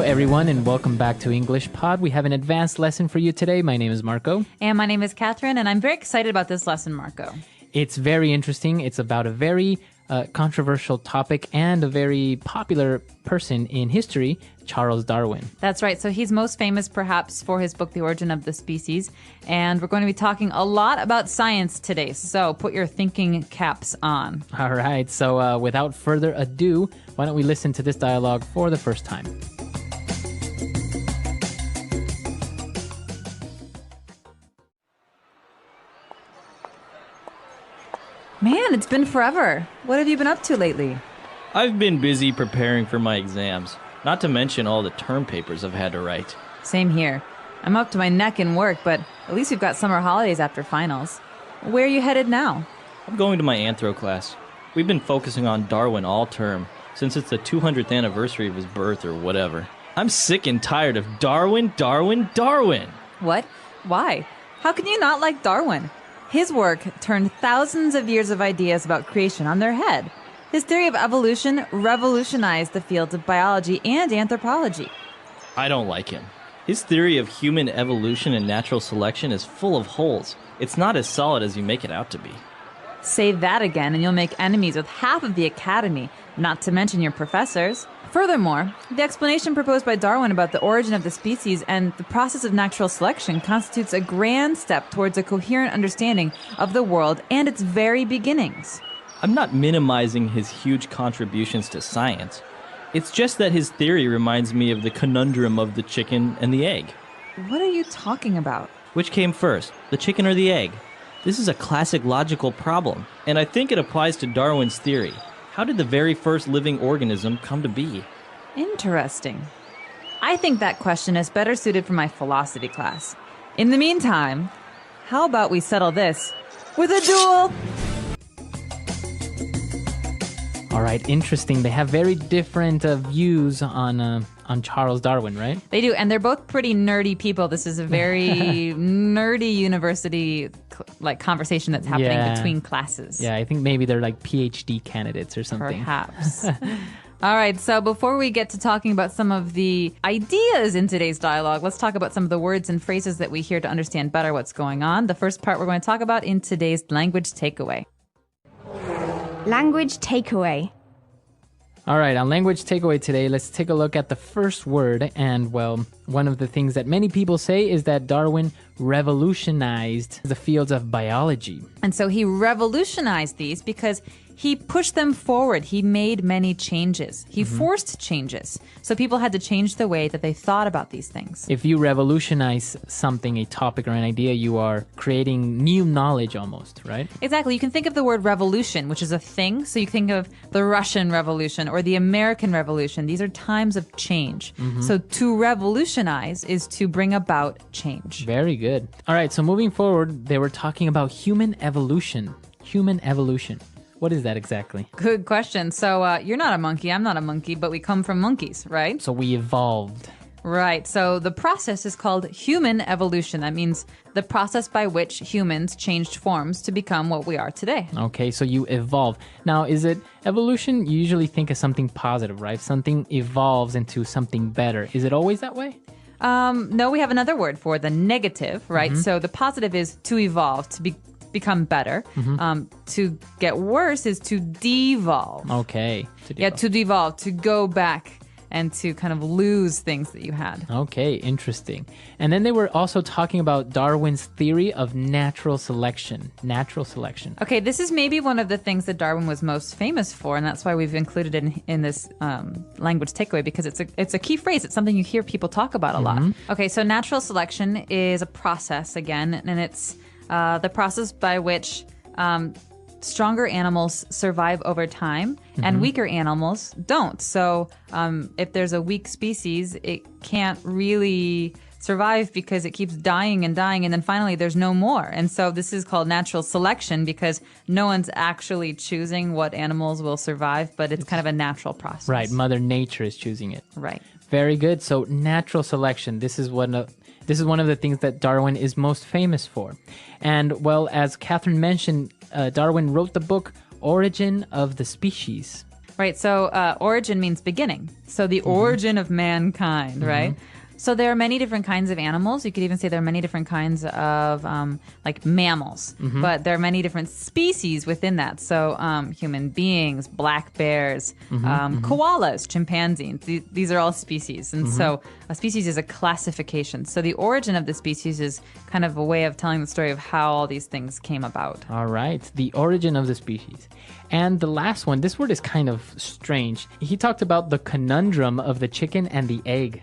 everyone, and welcome back to English Pod. We have an advanced lesson for you today. My name is Marco. And my name is Catherine, and I'm very excited about this lesson, Marco. It's very interesting. It's about a very controversial topic and a very popular person in history, Charles Darwin. That's right. So he's most famous perhaps for his book, The Origin of the Species. And we're going to be talking a lot about science today. So put your thinking caps on. All right. So without further ado, why don't we listen to this dialogue for the first time? Man, it's been forever. What have you been up to lately? I've been busy preparing for my exams, not to mention all the term papers I've had to write. Same here. I'm up to my neck in work, but at least we've got summer holidays after finals. Where are you headed now? I'm going to my anthro class. We've been focusing on Darwin all term, since it's the 200th anniversary of his birth or whatever. I'm sick and tired of Darwin, Darwin, Darwin! What? Why? How can you not like Darwin? His work turned thousands of years of ideas about creation on their head. His theory of evolution revolutionized the fields of biology and anthropology. I don't like him. His theory of human evolution and natural selection is full of holes. It's not as solid as you make it out to be. Say that again and you'll make enemies with half of the academy, not to mention your professors. Furthermore, the explanation proposed by Darwin about the origin of the species and the process of natural selection constitutes a grand step towards a coherent understanding of the world and its very beginnings. I'm not minimizing his huge contributions to science. It's just that his theory reminds me of the conundrum of the chicken and the egg. What are you talking about? Which came first, the chicken or the egg? This is a classic logical problem, and I think it applies to Darwin's theory. How did the very first living organism come to be? Interesting. I think that question is better suited for my philosophy class. In the meantime, how about we settle this with a duel? All right, interesting. They have very different views on Charles Darwin, right? They do, and they're both pretty nerdy people. This is a very nerdy university conversation that's happening between classes. Yeah, I think maybe they're like PhD candidates or something. Perhaps. All right, so before we get to talking about some of the ideas in today's dialogue, let's talk about some of the words and phrases that we hear to understand better what's going on. The first part we're going to talk about in today's language takeaway. Language takeaway. All right, on language takeaway today, let's take a look at the first word. And, well, one of the things that many people say is that Darwin revolutionized the fields of biology. And so he revolutionized these because he pushed them forward. He made many changes. He forced changes. So people had to change the way that they thought about these things. If you revolutionize something, a topic or an idea, you are creating new knowledge almost, right? Exactly. You can think of the word revolution, which is a thing. So you think of the Russian Revolution or the American Revolution. These are times of change. So to revolutionize is to bring about change. Very good. All right, so moving forward, they were talking about human evolution. Human evolution. What is that exactly? Good question. So you're not a monkey, I'm not a monkey, but we come from monkeys, right? So we evolved. Right. So the process is called human evolution. That means the process by which humans changed forms to become what we are today. Okay, so you evolve. Now, is it evolution? You usually think of something positive, right? Something evolves into something better. Is it always that way? No, we have another word for the negative, right? So the positive is to evolve, to become better. To get worse is to devolve. Okay. Yeah, to devolve, to go back and to kind of lose things that you had. Okay, interesting. And then they were also talking about Darwin's theory of natural selection. Natural selection. Okay, this is maybe one of the things that Darwin was most famous for, and that's why we've included it in this language takeaway, because it's a key phrase. It's something you hear people talk about a lot. Okay, so natural selection is a process, again, and it's the process by which stronger animals survive over time and weaker animals don't. So if there's a weak species, it can't really survive because it keeps dying and dying, and then finally there's no more. And so this is called natural selection because no one's actually choosing what animals will survive, but it's kind of a natural process. Right, Mother Nature is choosing it. Right. Very good. So natural selection, this is one of the things that Darwin is most famous for. And, well, as Catherine mentioned, Darwin wrote the book Origin of the Species. Right. So origin means beginning. So the origin of mankind, right? So there are many different kinds of animals. You could even say there are many different kinds of like mammals, but there are many different species within that. So human beings, black bears, koalas, chimpanzees. These are all species. And so a species is a classification. So the origin of the species is kind of a way of telling the story of how all these things came about. All right. The origin of the species. And the last one, this word is kind of strange. He talked about the conundrum of the chicken and the egg.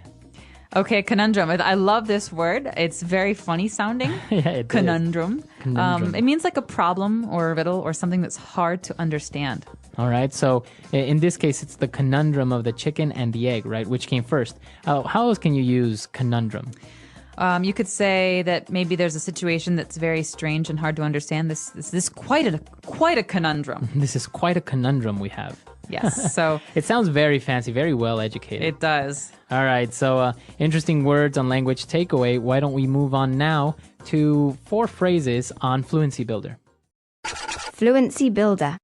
Okay, conundrum. I love this word. It's very funny sounding. Yeah, it conundrum. is. Conundrum. It means like a problem or a riddle or something that's hard to understand. All right. So in this case, it's the conundrum of the chicken and the egg, right? Which came first? How else can you use conundrum? You could say that maybe there's a situation that's very strange and hard to understand. This is quite a conundrum. This is quite a conundrum we have. Yes. So it sounds very fancy, very well educated. it does. All right. So interesting words on language takeaway. Why don't we move on now to 4 phrases on Fluency Builder? Fluency Builder.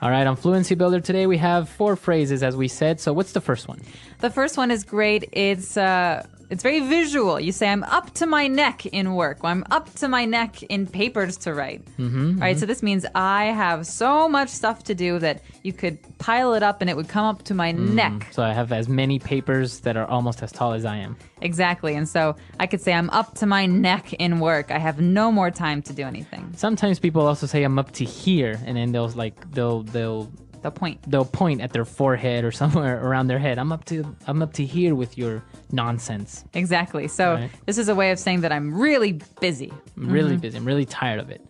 All right. On Fluency Builder today, we have 4 phrases, as we said. So what's the first one? The first one is great. It's very visual. You say, I'm up to my neck in work. Or, I'm up to my neck in papers to write. All right, so this means I have so much stuff to do that you could pile it up and it would come up to my neck. So I have as many papers that are almost as tall as I am. Exactly. And so I could say, I'm up to my neck in work. I have no more time to do anything. Sometimes people also say I'm up to here, and then they'll point. They'll point at their forehead or somewhere around their head. I'm up to here with your nonsense. Exactly. So This is a way of saying that I'm really busy. I'm really busy. I'm really tired of it.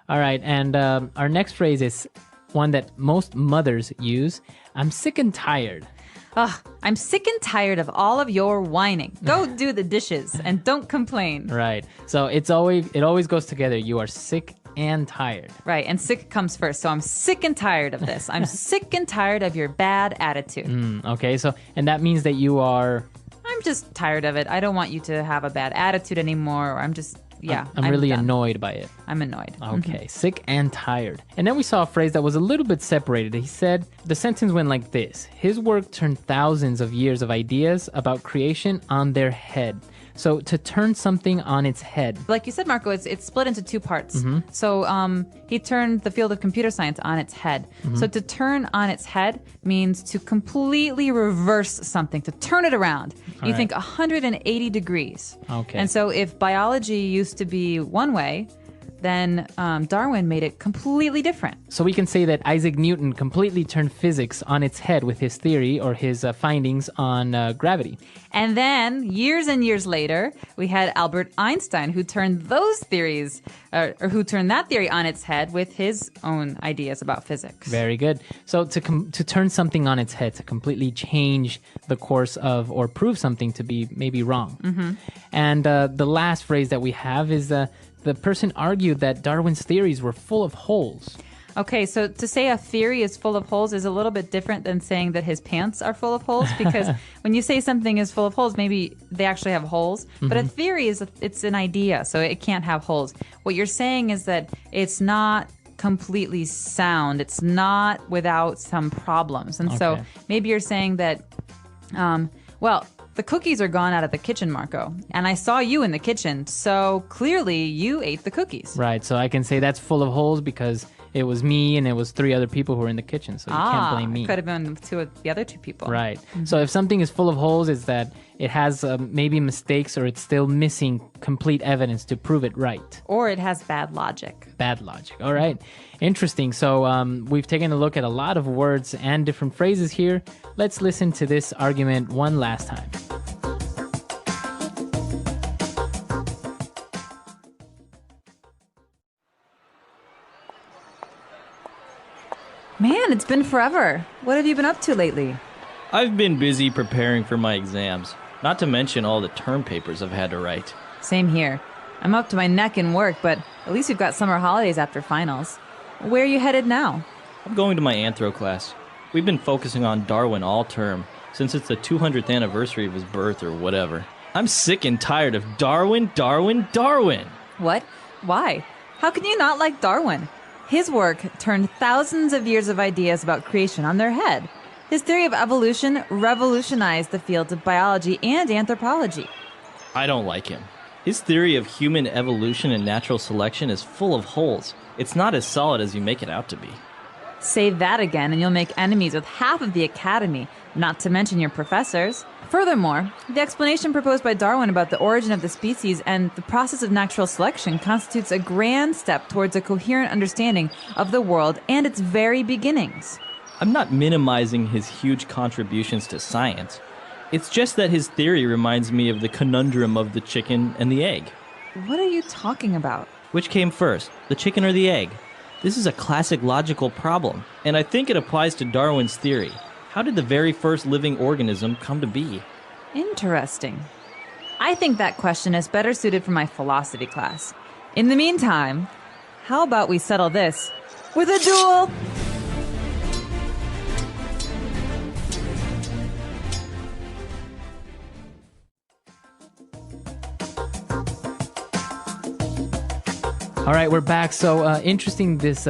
All right. And our next phrase is one that most mothers use. I'm sick and tired. Ugh, I'm sick and tired of all of your whining. Go do the dishes and don't complain. Right. So it always goes together. You are sick and tired. Right, and sick comes first. So I'm sick and tired of this. I'm sick and tired of your bad attitude. Okay, so, and that means that you are... I'm just tired of it. I don't want you to have a bad attitude anymore. Or I'm just, I'm really done. Annoyed by it. I'm annoyed. Okay, sick and tired. And then we saw a phrase that was a little bit separated. He said, the sentence went like this. His work turned thousands of years of ideas about creation on their head. So to turn something on its head. Like you said, Marco, it's split into 2 parts. So he turned the field of computer science on its head. So to turn on its head means to completely reverse something, to turn it around. You think 180 degrees. Okay. And so if biology used to be one way, then Darwin made it completely different. So we can say that Isaac Newton completely turned physics on its head with his theory or his findings on gravity. And then years and years later, we had Albert Einstein who turned those theories, or who turned that theory on its head with his own ideas about physics. Very good. So to turn something on its head, to completely change the course of or prove something to be maybe wrong. And the last phrase that we have is the person argued that Darwin's theories were full of holes. Okay, so to say a theory is full of holes is a little bit different than saying that his pants are full of holes, because when you say something is full of holes, maybe they actually have holes. But a theory it's an idea, so it can't have holes. What you're saying is that it's not completely sound. It's not without some problems. And so maybe you're saying that, the cookies are gone out of the kitchen, Marco, and I saw you in the kitchen, so clearly you ate the cookies. Right, so I can say that's full of holes because it was me and it was 3 other people who were in the kitchen, so you can't blame me. It could have been 2 of the other 2 people. Right. So if something is full of holes, it's that it has maybe mistakes or it's still missing complete evidence to prove it right. Or it has bad logic. Bad logic. All right. Interesting. So we've taken a look at a lot of words and different phrases here. Let's listen to this argument one last time. Man, it's been forever. What have you been up to lately? I've been busy preparing for my exams, not to mention all the term papers I've had to write. Same here. I'm up to my neck in work, but at least we've got summer holidays after finals. Where are you headed now? I'm going to my anthro class. We've been focusing on Darwin all term, since it's the 200th anniversary of his birth or whatever. I'm sick and tired of Darwin, Darwin, Darwin! What? Why? How can you not like Darwin? His work turned thousands of years of ideas about creation on their head. His theory of evolution revolutionized the fields of biology and anthropology. I don't like him. His theory of human evolution and natural selection is full of holes. It's not as solid as you make it out to be. Say that again and you'll make enemies with half of the academy, not to mention your professors. Furthermore, the explanation proposed by Darwin about the origin of the species and the process of natural selection constitutes a grand step towards a coherent understanding of the world and its very beginnings. I'm not minimizing his huge contributions to science. It's just that his theory reminds me of the conundrum of the chicken and the egg. What are you talking about? Which came first, the chicken or the egg? This is a classic logical problem, and I think it applies to Darwin's theory. How did the very first living organism come to be? Interesting. I think that question is better suited for my philosophy class. In the meantime, how about we settle this with a duel? All right, we're back. So interesting, this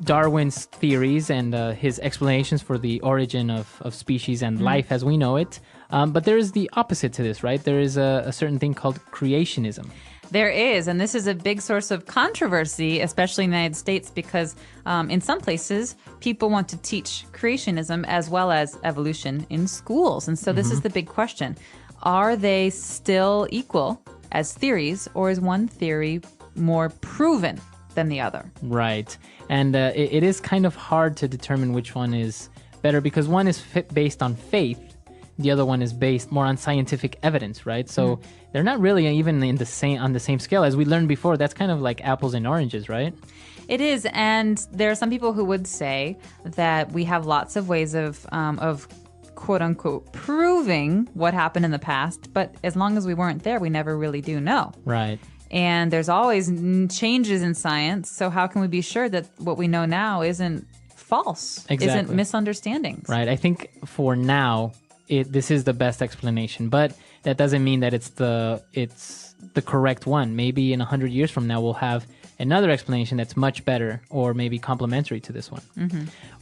Darwin's theories and his explanations for the origin of species and life as we know it. But there is the opposite to this, right? There is a certain thing called creationism. There is, and this is a big source of controversy, especially in the United States, because in some places, people want to teach creationism as well as evolution in schools. And so this is the big question. Are they still equal as theories, or is one theory more proven than the other? Right. And it is kind of hard to determine which one is better because one is based on faith. The other one is based more on scientific evidence, right? So they're not really even on the same scale. As we learned before, that's kind of like apples and oranges, right? It is, and there are some people who would say that we have lots of ways of quote unquote proving what happened in the past, but as long as we weren't there, we never really do know. Right. And there's always changes in science, so how can we be sure that what we know now isn't false, isn't misunderstandings? Right. I think for now, this is the best explanation, but that doesn't mean that it's the correct one. Maybe in 100 years from now, we'll have another explanation that's much better or maybe complementary to this one.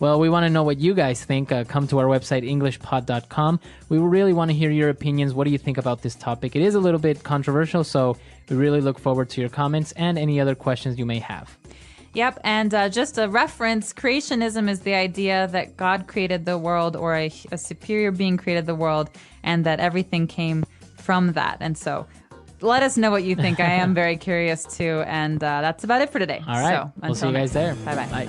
Well, we want to know what you guys think. Come to our website, englishpod.com. We really want to hear your opinions. What do you think about this topic? It is a little bit controversial, so we really look forward to your comments and any other questions you may have. Yep, and just a reference, creationism is the idea that God created the world or a superior being created the world and that everything came from that. And so let us know what you think. I am very curious too. And that's about it for today. All right. So, we'll see you guys there. Bye-bye. Bye.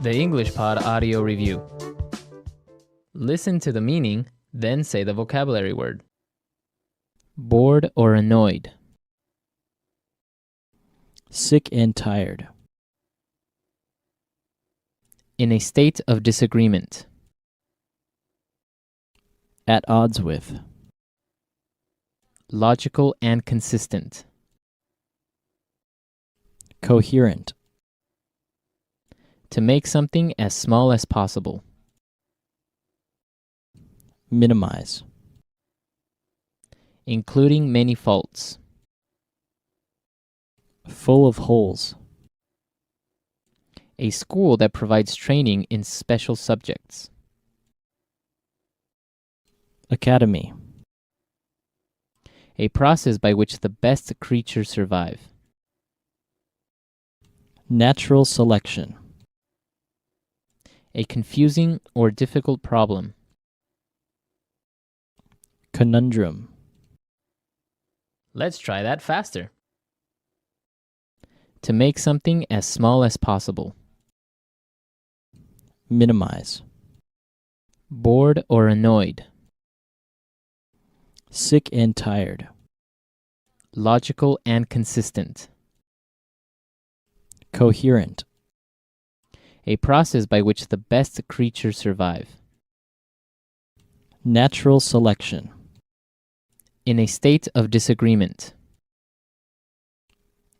The English Pod Audio Review. Listen to the meaning, then say the vocabulary word. Bored or annoyed. Sick and tired. In a state of disagreement. At odds with. Logical and consistent. Coherent. To make something as small as possible. Minimize. Including many faults. Full of holes. A school that provides training in special subjects. Academy. A process by which the best creatures survive. Natural selection. A confusing or difficult problem. Conundrum. Let's try that faster. To make something as small as possible. Minimize. Bored or annoyed. Sick and tired. Logical and consistent. Coherent. A process by which the best creatures survive. Natural selection. In a state of disagreement.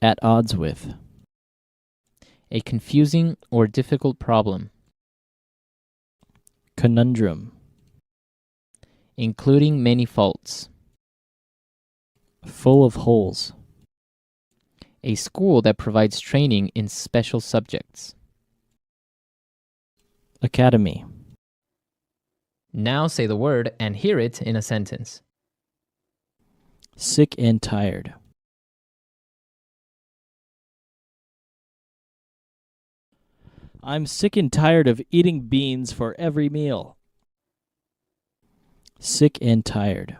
At odds with. A confusing or difficult problem. Conundrum. including many faults. Full of holes. A school that provides training in special subjects. Academy. Now say the word and hear it in a sentence. Sick and tired. I'm sick and tired of eating beans for every meal. Sick and tired.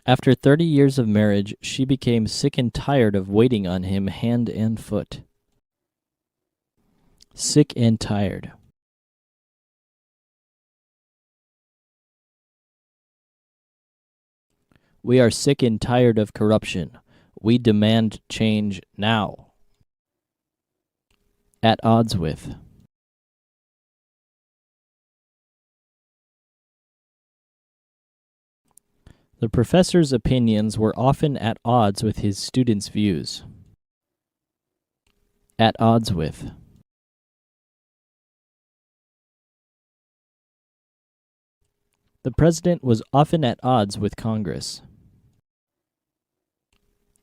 After 30 years of marriage, she became sick and tired of waiting on him hand and foot. Sick and tired. We are sick and tired of corruption. We demand change now. At odds with. The professor's opinions were often at odds with his students' views. At odds with. The president was often at odds with Congress.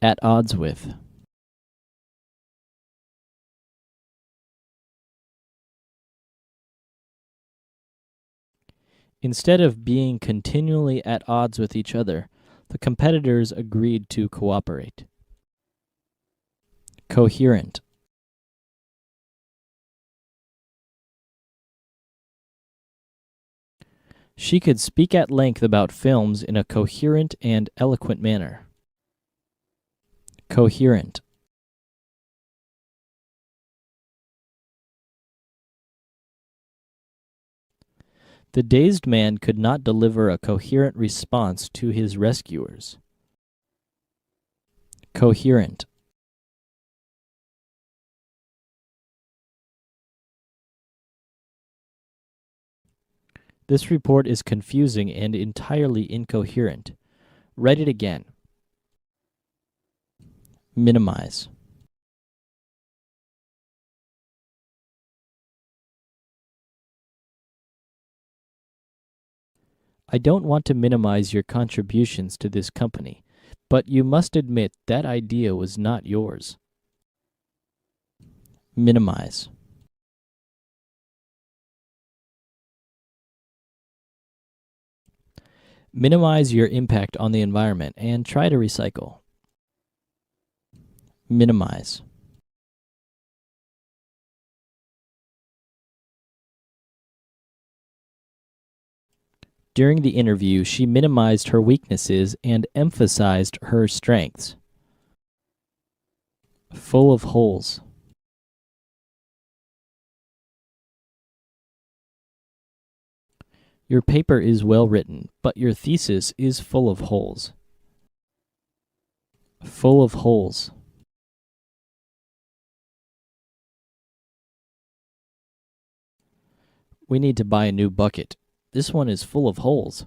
At odds with. Instead of being continually at odds with each other, the competitors agreed to cooperate. Coherent. She could speak at length about films in a coherent and eloquent manner. Coherent. The dazed man could not deliver a coherent response to his rescuers. Coherent. This report is confusing and entirely incoherent. Write it again. Minimize. I don't want to minimize your contributions to this company, but you must admit that idea was not yours. Minimize. Minimize your impact on the environment and try to recycle. Minimize. During the interview, she minimized her weaknesses and emphasized her strengths. Full of holes. Your paper is well written, but your thesis is full of holes. Full of holes. We need to buy a new bucket. This one is full of holes.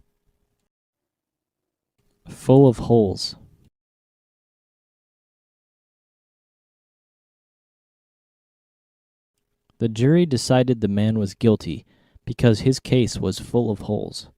Full of holes. The jury decided the man was guilty because his case was full of holes.